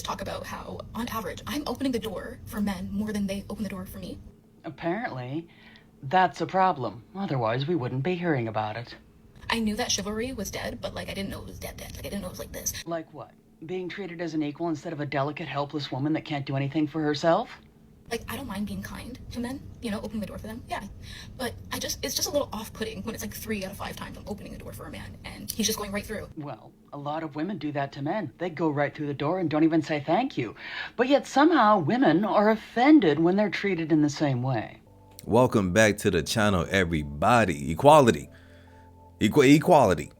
talk about how, on average, I'm opening the door for men more than they open the door for me. Apparently, that's a problem. Otherwise, we wouldn't be hearing about it. I knew that chivalry was dead, but, I didn't know it was dead. I didn't know it was like this. Like what? Being treated as an equal instead of a delicate, helpless woman that can't do anything for herself? I don't mind being kind to men, opening the door for them, yeah. But it's just a little off-putting when it's 3 out of 5 times I'm opening the door for a man, and he's just going right through. Well, a lot of women do that to men. They go right through the door and don't even say thank you. But yet somehow women are offended when they're treated in the same way. Welcome back to the channel, everybody. Equality. Equality.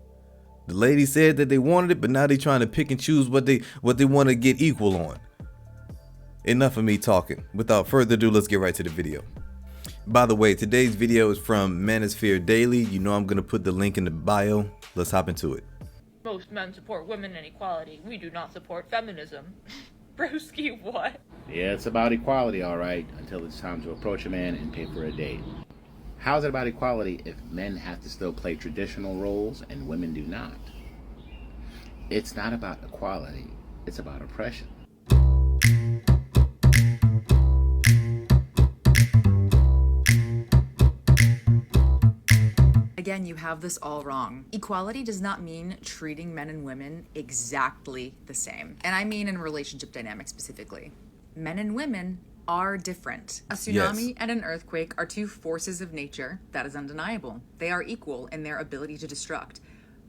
The lady said that they wanted it, but now they're trying to pick and choose what they want to get equal on. Enough of me talking. Without further ado, let's get right to the video. By the way, today's video is from Manosphere Daily. You know I'm going to put the link in the bio. Let's hop into it. Most men support women and equality. We do not support feminism. Broski, what? Yeah, it's about equality, all right, until it's time to approach a man and pay for a date. How's it about equality if men have to still play traditional roles and women do not? It's not about equality. It's about oppression. Again, you have this all wrong. Equality does not mean treating men and women exactly the same. And I mean in relationship dynamics specifically. Men and women are different. A tsunami and an earthquake are two forces of nature. That is undeniable. They are equal in their ability to destruct,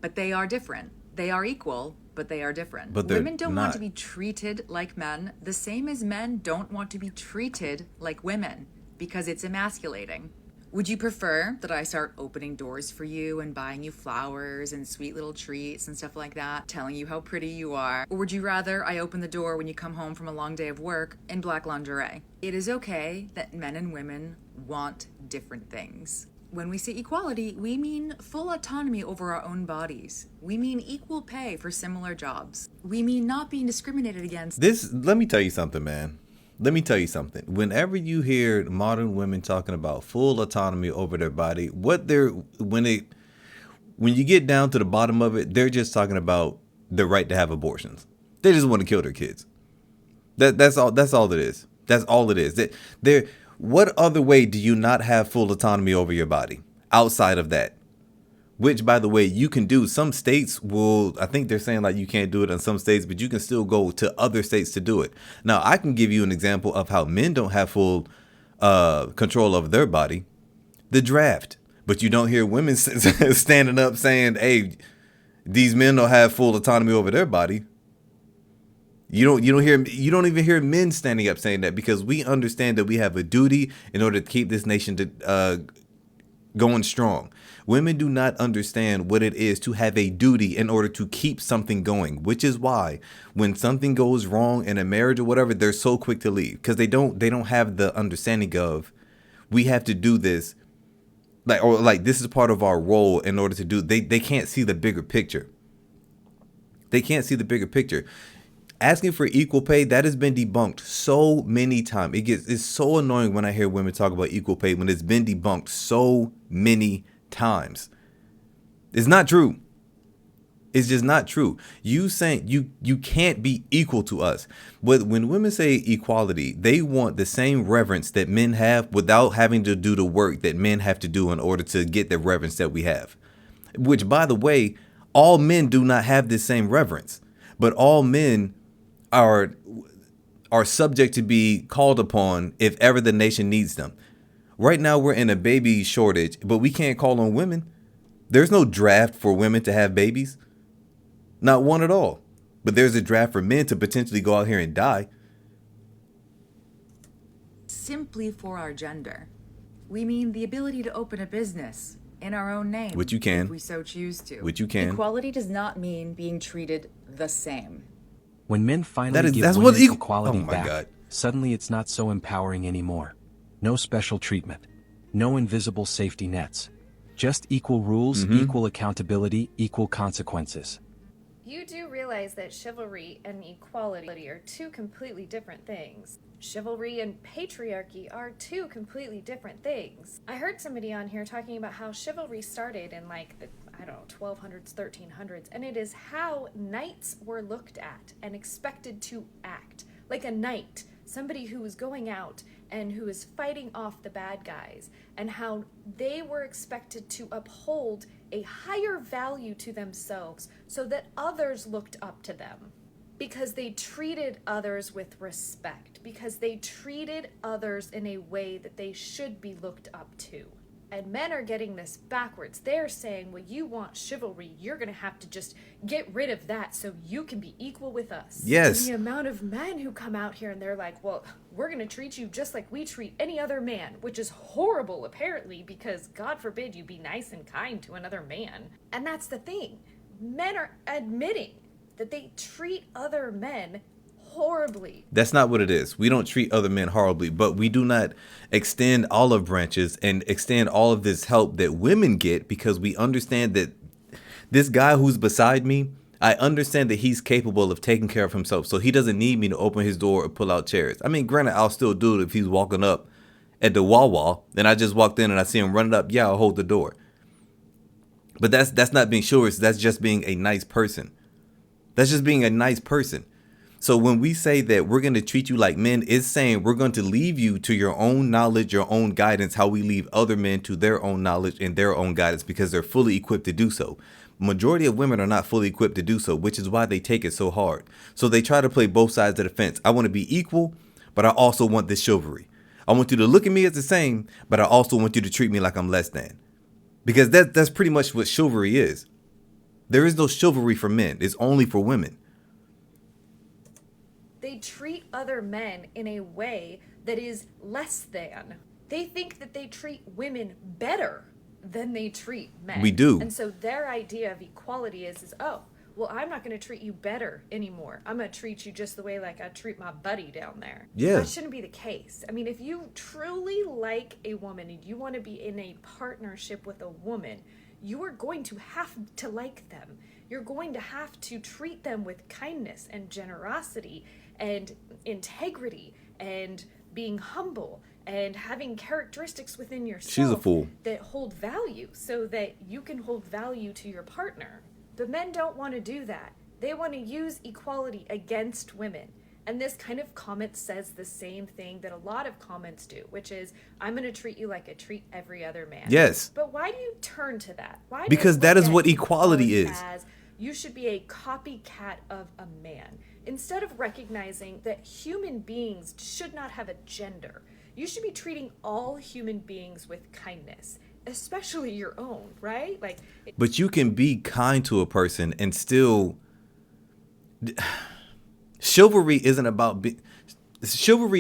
but they are different. They are equal, but they are different. But women don't not. want to be treated like men, the same as men don't want to be treated like women, because it's emasculating. Would you prefer that I start opening doors for you and buying you flowers and sweet little treats and stuff like that, telling you how pretty you are? Or would you rather I open the door when you come home from a long day of work in black lingerie? It is okay that men and women want different things. When we say equality, we mean full autonomy over our own bodies. We mean equal pay for similar jobs. We mean not being discriminated against. Let me tell you something, man. Let me tell you something. Whenever you hear modern women talking about full autonomy over their body, when you get down to the bottom of it, they're just talking about the right to have abortions. They just want to kill their kids. That's all it is. That's all it is. What other way do you not have full autonomy over your body outside of that? Which, by the way, you can do. Some states will, I think they're saying you can't do it in some states, but you can still go to other states to do it. Now, I can give you an example of how men don't have full control over their body. The draft. But you don't hear women standing up saying, hey, these men don't have full autonomy over their body. You don't even hear men standing up saying that, because we understand that we have a duty in order to keep this nation going strong. Women do not understand what it is to have a duty in order to keep something going, which is why when something goes wrong in a marriage or whatever, they're so quick to leave, because they don't have the understanding of, we have to do this, this is part of our role in order to do. They can't see the bigger picture. They can't see the bigger picture. Asking for equal pay, that has been debunked so many times. It's so annoying when I hear women talk about equal pay when it's been debunked so many times. It's not true. It's just not true. You saying you can't be equal to us. But when women say equality, they want the same reverence that men have without having to do the work that men have to do in order to get the reverence that we have. Which, by the way, all men do not have this same reverence, but all men are subject to be called upon if ever the nation needs them. Right now, we're in a baby shortage, but we can't call on women. There's no draft for women to have babies. Not one at all. But there's a draft for men to potentially go out here and die. Simply for our gender. We mean the ability to open a business in our own name. Which you can. If we so choose to. Which you can. Equality does not mean being treated the same. When men finally give that's women's what equality oh my back, God. suddenly it's not so empowering anymore. No special treatment. No invisible safety nets. Just equal rules, equal accountability, equal consequences. You do realize that chivalry and equality are two completely different things. Chivalry and patriarchy are two completely different things. I heard somebody on here talking about how chivalry started in I don't know, 1200s, 1300s, and it is how knights were looked at and expected to act. Like a knight, somebody who was going out and who is fighting off the bad guys, and how they were expected to uphold a higher value to themselves so that others looked up to them. Because they treated others with respect, because they treated others in a way that they should be looked up to. And men are getting this backwards. They're saying, well, you want chivalry, you're going to have to just get rid of that so you can be equal with us. Yes. And the amount of men who come out here and they're like, well, we're going to treat you just like we treat any other man, which is horrible, apparently, because God forbid you be nice and kind to another man. And that's the thing. Men are admitting that they treat other men horribly. That's not what it is. We don't treat other men horribly, but we do not extend olive branches and extend all of this help that women get, because we understand that this guy who's beside me, I understand that he's capable of taking care of himself. So he doesn't need me to open his door or pull out chairs. I mean, granted, I'll still do it if he's walking up at the Wawa and I just walked in and I see him running up. Yeah, I'll hold the door. But that's not being chivalrous. That's just being a nice person. That's just being a nice person. So when we say that we're going to treat you like men, it's saying we're going to leave you to your own knowledge, your own guidance, how we leave other men to their own knowledge and their own guidance, because they're fully equipped to do so. Majority of women are not fully equipped to do so, which is why they take it so hard. So they try to play both sides of the fence. I want to be equal, but I also want this chivalry. I want you to look at me as the same, but I also want you to treat me like I'm less than. Because that's pretty much what chivalry is. There is no chivalry for men. It's only for women. They treat other men in a way that is less than. They think that they treat women better than they treat men. We do. And so their idea of equality is oh, well, I'm not going to treat you better anymore. I'm going to treat you just the way like I treat my buddy down there. Yeah. That shouldn't be the case. I mean, if you truly like a woman and you want to be in a partnership with a woman, you are going to have to like them. You're going to have to treat them with kindness and generosity and integrity and being humble and having characteristics within yourself She's a fool. that hold value so that you can hold value to your partner. But men don't want to do that. They want to use equality against women. And this kind of comment says the same thing that a lot of comments do, which is, I'm going to treat you like I treat every other man. Yes. But why do you turn to that? Why? Because that is what equality is. As you should be a copycat of a man, instead of recognizing that human beings should not have a gender. You should be treating all human beings with kindness, especially your own, right? But you can be kind to a person and still... Chivalry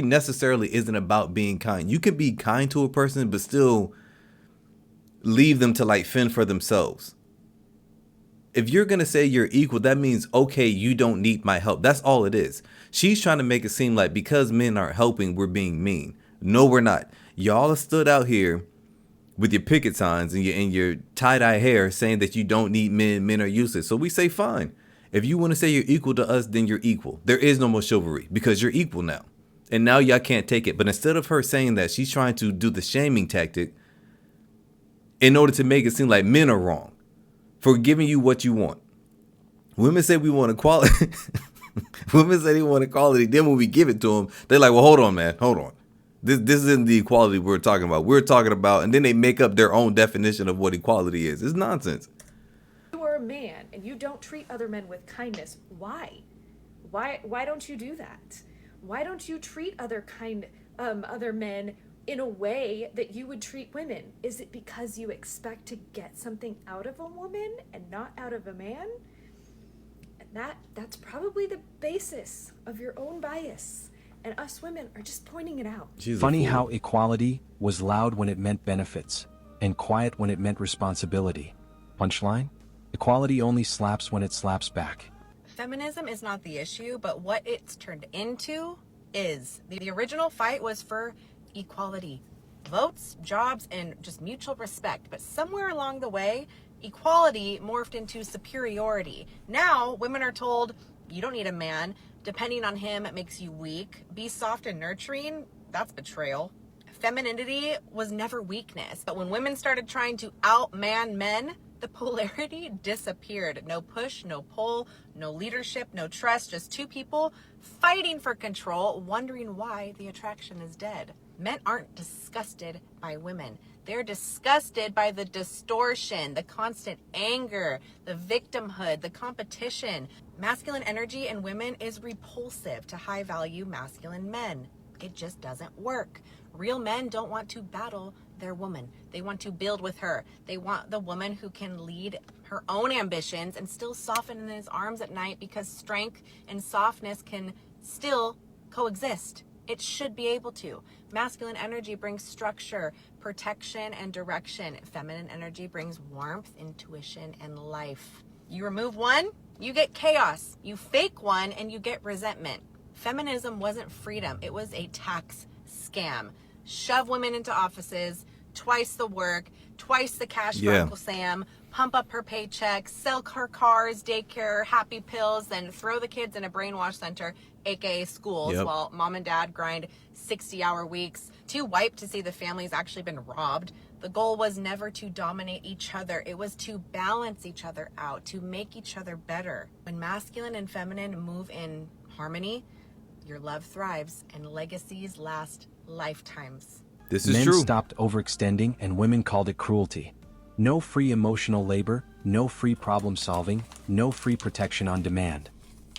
necessarily isn't about being kind. You can be kind to a person, but still leave them to like fend for themselves. If you're going to say you're equal, that means, okay, you don't need my help. That's all it is. She's trying to make it seem like because men aren't helping, we're being mean. No, we're not. Y'all have stood out here with your picket signs and your tie-dye hair saying that you don't need men. Men are useless. So we say, fine. If you want to say you're equal to us, then you're equal. There is no more chivalry because you're equal now. And now y'all can't take it. But instead of her saying that, she's trying to do the shaming tactic in order to make it seem like men are wrong for giving you what you want. Women say we want equality. Women say they want equality. Then when we give it to them, they're like, well, hold on, man. Hold on. This isn't the equality we're talking about. We're talking about, and then they make up their own definition of what equality is. It's nonsense. You are a man and you don't treat other men with kindness. Why? Why don't you do that? Why don't you treat other men in a way that you would treat women? Is it because you expect to get something out of a woman and not out of a man? And that's probably the basis of your own bias. And us women are just pointing it out. Funny how equality was loud when it meant benefits, and quiet when it meant responsibility. Punchline? Equality only slaps when it slaps back. Feminism is not the issue, but what it's turned into is. The original fight was for equality. Votes, jobs, and just mutual respect. But somewhere along the way, equality morphed into superiority. Now, women are told, you don't need a man. Depending on him, it makes you weak. Be soft and nurturing, that's betrayal. Femininity was never weakness. But when women started trying to outman men, The polarity disappeared. No push, no pull, no leadership, no trust, just two people fighting for control, wondering why the attraction is dead. Men aren't disgusted by women. They're disgusted by the distortion, the constant anger, the victimhood, the competition. Masculine energy in women is repulsive to high-value masculine men. It just doesn't work. Real men don't want to battle their woman. They want to build with her. They want the woman who can lead her own ambitions and still soften in his arms at night, because strength and softness can still coexist. It should be able to. Masculine energy brings structure, protection, and direction. Feminine energy brings warmth, intuition, and life. You remove one, you get chaos. You fake one, and you get resentment. Feminism wasn't freedom. It was a tax scam. Shove women into offices, twice the work, twice the cash for Uncle Sam, pump up her paycheck, sell her cars, daycare, happy pills, then throw the kids in a brainwash center, aka schools, while mom and dad grind 60-hour weeks, too wiped to see the family's actually been robbed. The goal was never to dominate each other. It was to balance each other out, to make each other better. When masculine and feminine move in harmony, your love thrives and legacies last lifetimes. This is Men true. stopped overextending and women called it cruelty. No free emotional labor, no free problem solving, no free protection on demand.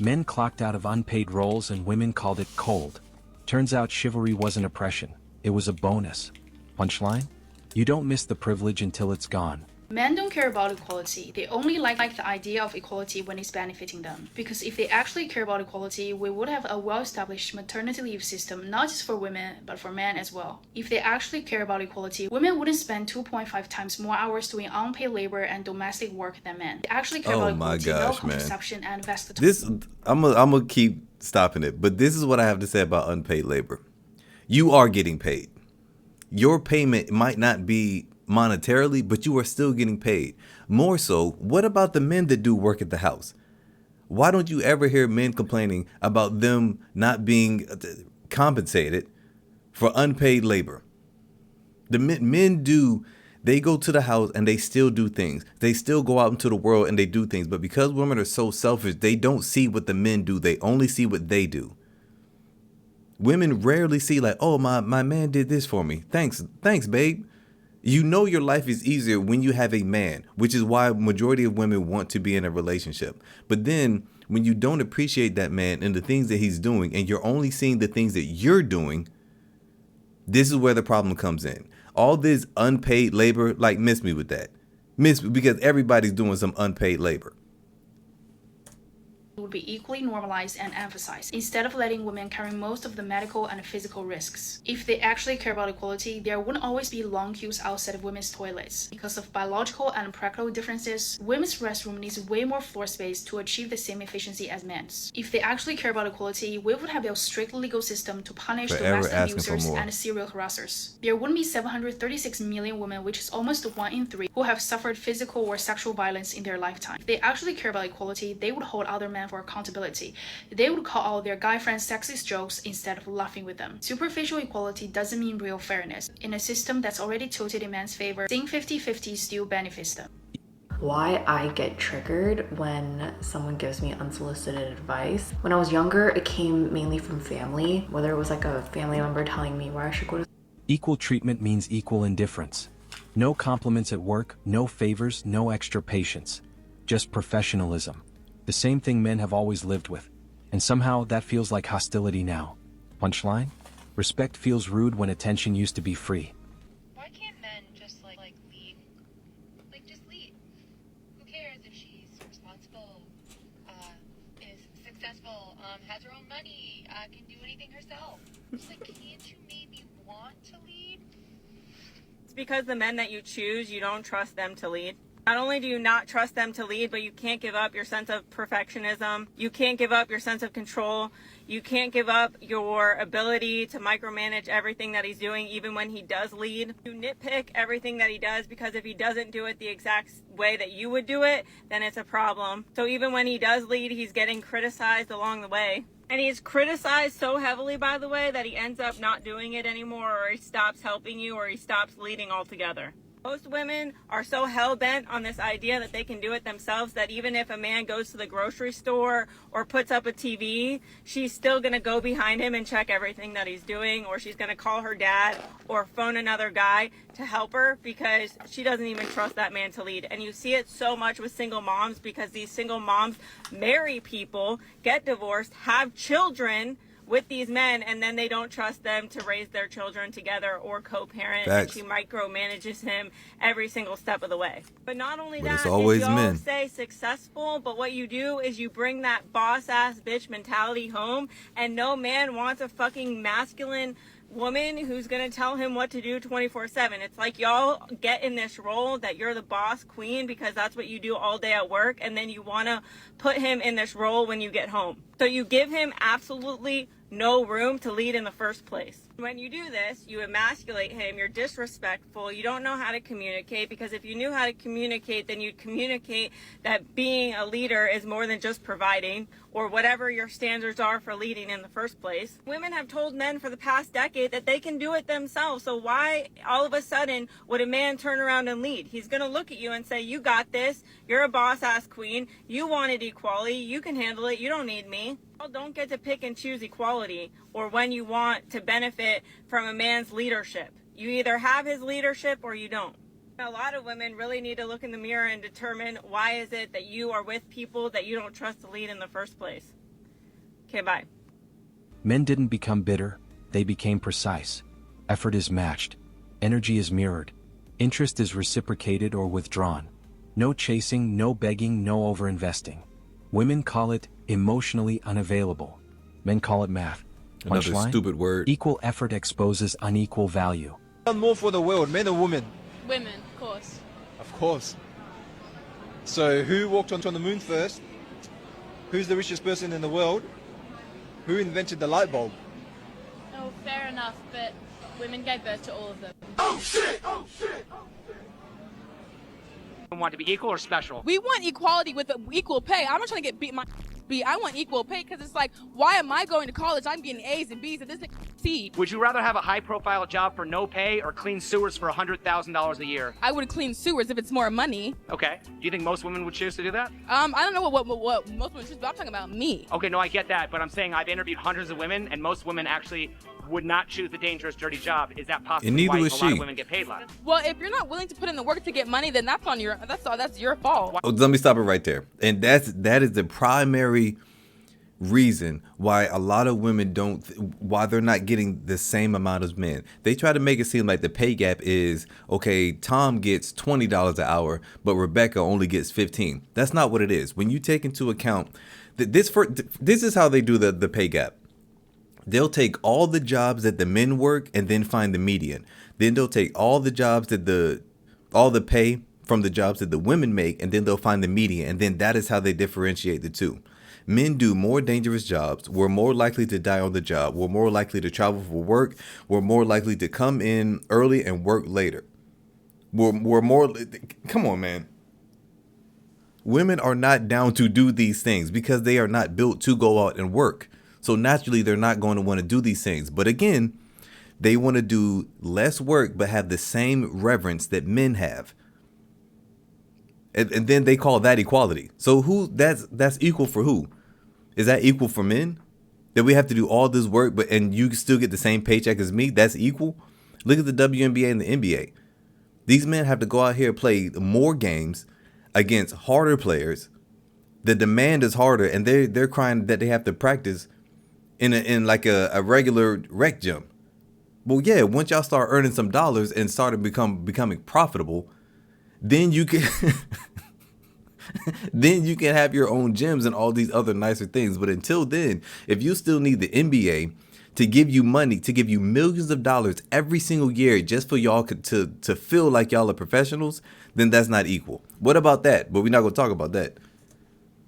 Men clocked out of unpaid roles and women called it cold. Turns out chivalry wasn't oppression, it was a bonus. Punchline? You don't miss the privilege until it's gone. Men don't care about equality. They only like the idea of equality when it's benefiting them. Because if they actually care about equality, we would have a well-established maternity leave system, not just for women, but for men as well. If they actually care about equality, women wouldn't spend 2.5 times more hours doing unpaid labor and domestic work than men. They actually care about equality, no contraception, and vested. I'm gonna keep stopping it, but this is what I have to say about unpaid labor. You are getting paid. Your payment might not be monetarily, but you are still getting paid. More so, what about the men that do work at the house? Why don't you ever hear men complaining about them not being compensated for unpaid labor? The men do, they go to the house and they still do things. They still go out into the world and they do things. But because women are so selfish, they don't see what the men do. They only see what they do. Women rarely see like, oh, my man did this for me. Thanks, babe. You know your life is easier when you have a man, which is why majority of women want to be in a relationship. But then when you don't appreciate that man and the things that he's doing, and you're only seeing the things that you're doing, this is where the problem comes in. All this unpaid labor, like, miss me with that. Because everybody's doing some unpaid labor. Would be equally normalized and emphasized, instead of letting women carry most of the medical and physical risks. If they actually care about equality, there wouldn't always be long queues outside of women's toilets. Because of biological and practical differences, women's restroom needs way more floor space to achieve the same efficiency as men's. If they actually care about equality, we would have a strict legal system to punish domestic abusers and serial harassers. There wouldn't be 736 million women, which is almost 1 in 3, who have suffered physical or sexual violence in their lifetime. If they actually care about equality, they would hold other men for accountability. They would call out their guy friends' sexist jokes instead of laughing with them. Superficial equality doesn't mean real fairness. In a system that's already tilted in men's favor, seeing 50-50 still benefits them. Why I get triggered when someone gives me unsolicited advice. When I was younger, it came mainly from family, whether it was like a family member telling me where I should go to. Equal treatment means equal indifference. No compliments at work, no favors, no extra patience. Just professionalism. The same thing men have always lived with. And somehow that feels like hostility now. Punchline? Respect feels rude when attention used to be free. Why can't men just like lead? Like just lead. Who cares if she's responsible, is successful, has her own money, can do anything herself? Just like, can't you maybe want to lead? It's because the men that you choose, you don't trust them to lead. Not only do you not trust them to lead, but you can't give up your sense of perfectionism. You can't give up your sense of control. You can't give up your ability to micromanage everything that he's doing, even when he does lead. You nitpick everything that he does, because if he doesn't do it the exact way that you would do it, then it's a problem. So even when he does lead, he's getting criticized along the way. And he's criticized so heavily, by the way, that he ends up not doing it anymore, or he stops helping you, or he stops leading altogether. Most women are so hell-bent on this idea that they can do it themselves that even if a man goes to the grocery store or puts up a TV, she's still going to go behind him and check everything that he's doing, or she's going to call her dad or phone another guy to help her because she doesn't even trust that man to lead. And you see it so much with single moms because these single moms marry people, get divorced, have children with these men, and then they don't trust them to raise their children together or co-parent. And she micromanages him every single step of the way. But not only that, it's always is y'all men. say successful, but what you do is you bring that boss-ass bitch mentality home, and no man wants a fucking masculine woman who's gonna tell him what to do 24/7. It's like y'all get in this role that you're the boss queen because that's what you do all day at work, and then you want to put him in this role when you get home. So you give him absolutely no room to lead in the first place. When you do this, you emasculate him, you're disrespectful, you don't know how to communicate, because if you knew how to communicate, then you'd communicate that being a leader is more than just providing, or whatever your standards are for leading in the first place. Women have told men for the past decade that they can do it themselves, so why all of a sudden would a man turn around and lead? He's gonna look at you and say, you got this, you're a boss-ass queen, you wanted equality, you can handle it, you don't need me. You don't get to pick and choose equality or when you want to benefit from a man's leadership. You either have his leadership or you don't. A lot of women really need to look in the mirror and determine why is it that you are with people that you don't trust to lead in the first place. Okay, bye. Men didn't become bitter, they became precise. Effort is matched. Energy is mirrored. Interest is reciprocated or withdrawn. No chasing, no begging, no overinvesting. Women call it emotionally unavailable. Men call it math. Another Punchline? stupid word. Equal effort exposes unequal value. More for the world, men or women? Women, of course. Of course. So who walked onto the moon first? Who's the richest person in the world? Who invented the light bulb? Oh, fair enough, but women gave birth to all of them. Oh shit! Oh shit! Want to be equal or special? We want equality with equal pay. I'm not trying to get beat. I want equal pay because it's like, why am I going to college? I'm getting A's and B's and this C. Would you rather have a high-profile job for no pay or clean sewers for $100,000 a year? I would clean sewers if it's more money. Okay. Do you think most women would choose to do that? I don't know what most women choose, but I'm talking about me. Okay, no, I get that, but I'm saying I've interviewed hundreds of women, and most women actually would not choose the dangerous, dirty job. Is that possibly neither why a was lot she. of women get paid less? Well, if you're not willing to put in the work to get money, then that's your fault. Oh, let me stop it right there. And that is the primary reason why a lot of women why they're not getting the same amount as men. They try to make it seem like the pay gap is, okay, Tom gets $20 an hour, but Rebecca only gets 15. That's not what it is. When you take into account that this is how they do the pay gap. They'll take all the jobs that the men work and then find the median. Then they'll take all the jobs that all the pay from the jobs that the women make, and then they'll find the median. And then that is how they differentiate the two. Men do more dangerous jobs. We're more likely to die on the job. We're more likely to travel for work. We're more likely to come in early and work later. We're more, come on, man. Women are not down to do these things because they are not built to go out and work. So naturally, they're not going to want to do these things. But again, they want to do less work, but have the same reverence that men have. And then they call that equality. So that's equal for who? Is that equal for men? That we have to do all this work, and you still get the same paycheck as me? That's equal? Look at the WNBA and the NBA. These men have to go out here and play more games against harder players. The demand is harder, and they're crying that they have to practice in like a regular rec gym. Well, yeah, once y'all start earning some dollars and started becoming profitable, then you can then you can have your own gyms and all these other nicer things. But until then, if you still need the NBA to give you money, to give you millions of dollars every single year just for y'all to feel like y'all are professionals, then that's not equal. What about that? But we're not going to talk about that.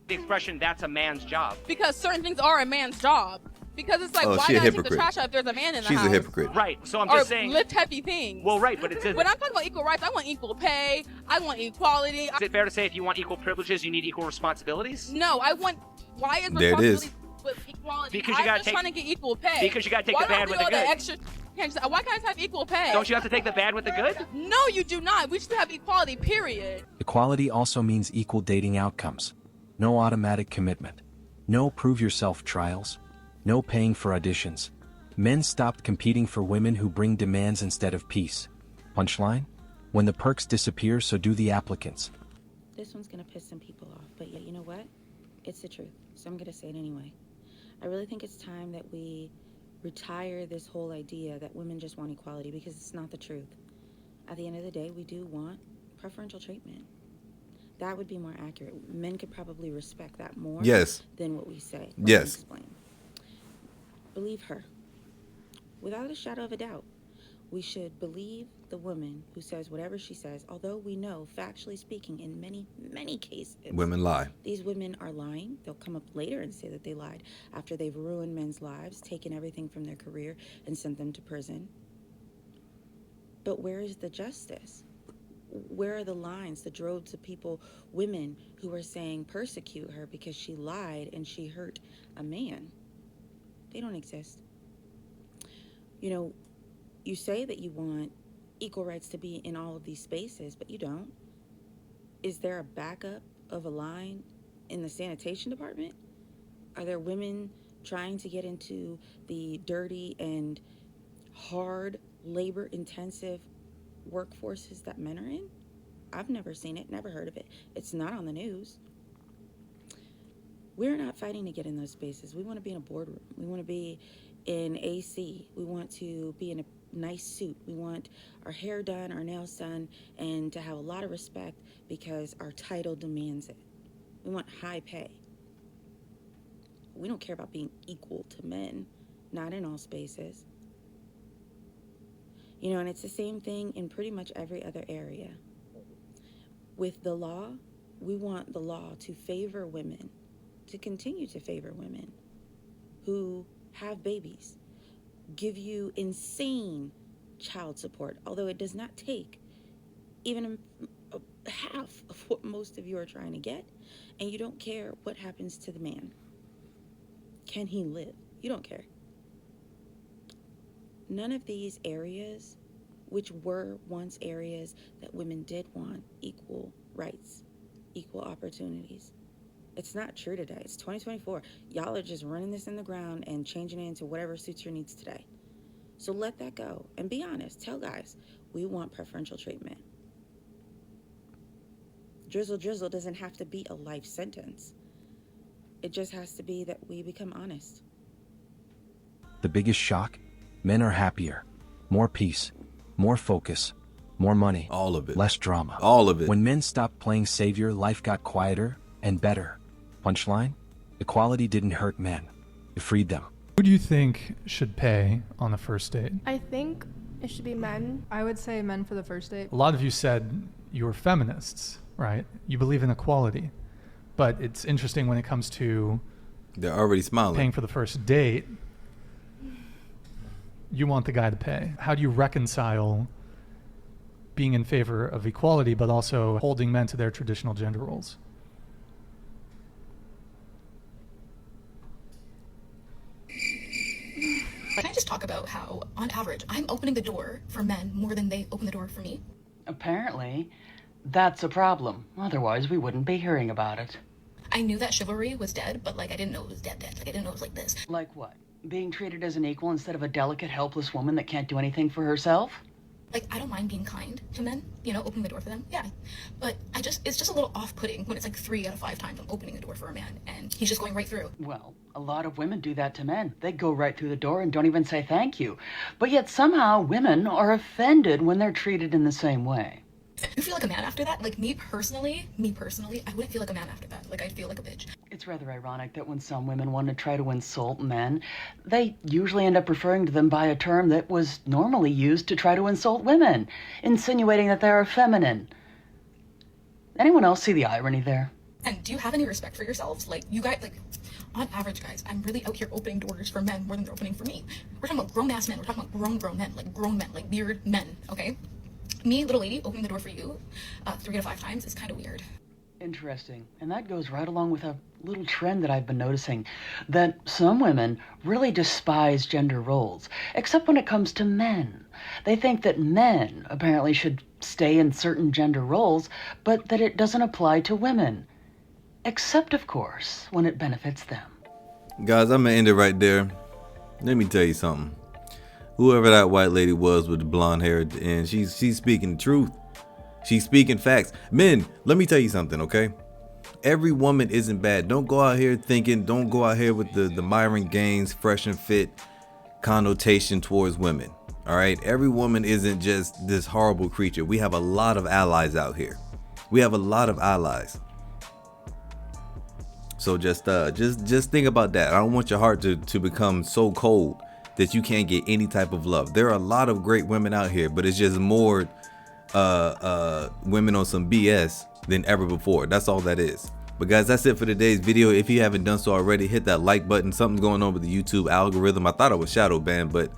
The expression, that's a man's job. Because certain things are a man's job. Because it's like, why she a not take the hypocrite. trash out if there's a man in the She's house? a hypocrite. Right, so I'm just saying. Or lift heavy things. Well, right, but it's. When I'm talking about equal rights, I want equal pay. I want equality. Is it fair to say if you want equal privileges, you need equal responsibilities? No, I want. Why is There it is. responsibility with equality. Because you I'm gotta just take- trying to get equal pay. because you gotta take Why the bad do I with do the all good. extra? Why can't I just have equal pay? Don't you have to take the bad with the good? No, you do not. We should have equality, period. Equality also means equal dating outcomes. No automatic commitment. No prove yourself trials. No paying for auditions. Men stopped competing for women who bring demands instead of peace. Punchline? When the perks disappear, so do the applicants. This one's gonna piss some people off, but yeah, you know what? It's the truth, so I'm gonna say it anyway. I really think it's time that we retire this whole idea that women just want equality, because it's not the truth. At the end of the day, we do want preferential treatment. That would be more accurate. Men could probably respect that more Yes. than what we say. Let me Yes. explain. Believe her. Without a shadow of a doubt. We should believe the woman who says whatever she says, although we know, factually speaking, in many, many cases, Women lie. these women are lying. They'll come up later and say that they lied after they've ruined men's lives, taken everything from their career, and sent them to prison. But where is the justice? Where are the lines, the droves of people, women who are saying persecute her because she lied and she hurt a man? They don't exist. You know, you say that you want equal rights to be in all of these spaces, but you don't. Is there a backup of a line in the sanitation department? Are there women trying to get into the dirty and hard, labor-intensive workforces that men are in? I've never seen it, never heard of it. It's not on the news. We're not fighting to get in those spaces. We want to be in a boardroom. We want to be in AC. We want to be in a nice suit. We want our hair done, our nails done, and to have a lot of respect because our title demands it. We want high pay. We don't care about being equal to men, not in all spaces. You know, and it's the same thing in pretty much every other area. With the law, we want the law to favor women, to continue to favor women who have babies, give you insane child support, although it does not take even half of what most of you are trying to get, and you don't care what happens to the man. Can he live? You don't care. None of these areas, which were once areas that women did want equal rights, equal opportunities. It's not true today. It's 2024. Y'all are just running this in the ground and changing it into whatever suits your needs today. So let that go and be honest. Tell guys, we want preferential treatment. Drizzle drizzle doesn't have to be a life sentence. It just has to be that we become honest. The biggest shock? Men are happier. More peace. More focus. More money. All of it. Less drama. All of it. When men stopped playing savior, life got quieter and better. Punchline? Equality didn't hurt men. It freed them. Who do you think should pay on the first date? I think it should be men. I would say men for the first date. A lot of you said you were feminists, right? You believe in equality. But it's interesting when it comes to they're already smiling. Paying for the first date, you want the guy to pay. How do you reconcile being in favor of equality but also holding men to their traditional gender roles? Can I just talk about how, on average, I'm opening the door for men more than they open the door for me? Apparently, that's a problem. Otherwise, we wouldn't be hearing about it. I knew that chivalry was dead, but, like, I didn't know it was dead. Like, I didn't know it was like this. Like what? Being treated as an equal instead of a delicate, helpless woman that can't do anything for herself? Like, I don't mind being kind to men, you know, opening the door for them, yeah. But it's just a little off-putting when it's like 3 out of 5 times I'm opening a door for a man, and he's just going right through. Well, a lot of women do that to men. They go right through the door and don't even say thank you. But yet somehow women are offended when they're treated in the same way. You feel like a man after that? Like, me personally, I wouldn't feel like a man after that. Like, I'd feel like a bitch. It's rather ironic that when some women want to try to insult men, they usually end up referring to them by a term that was normally used to try to insult women, insinuating that they're feminine. Anyone else see the irony there? And do you have any respect for yourselves? Like, you guys, like, on average, guys, I'm really out here opening doors for men more than they're opening for me. We're talking about grown-ass men. We're talking about grown men, like weird men, okay? Me, little lady, opening the door for you 3 out of 5 times is kind of weird. Interesting. And that goes right along with a little trend that I've been noticing, that some women really despise gender roles, except when it comes to men. They think that men apparently should stay in certain gender roles, but that it doesn't apply to women. Except, of course, when it benefits them. Guys, I'm gonna end it right there. Let me tell you something. Whoever that white lady was with the blonde hair at the end, she's speaking the truth. She's speaking facts. Men, let me tell you something, okay? Every woman isn't bad. Don't go out here with the Myron Gaines fresh and fit connotation towards women. All right? Every woman isn't just this horrible creature. We have a lot of allies out here. We have a lot of allies. So just think about that. I don't want your heart to become so cold that you can't get any type of love. There are a lot of great women out here, but it's just more women on some BS than ever before. That's all that is. But guys, that's it for today's video. If you haven't done so already, hit that like button. Something's going on with the YouTube algorithm. I thought I was shadow banned, but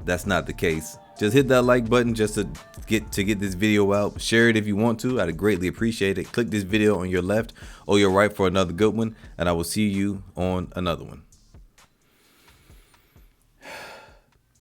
that's not the case. Just hit that like button just to get this video out. Share it if you want to. I'd greatly appreciate it. Click this video on your left or your right for another good one, and I will see you on another one.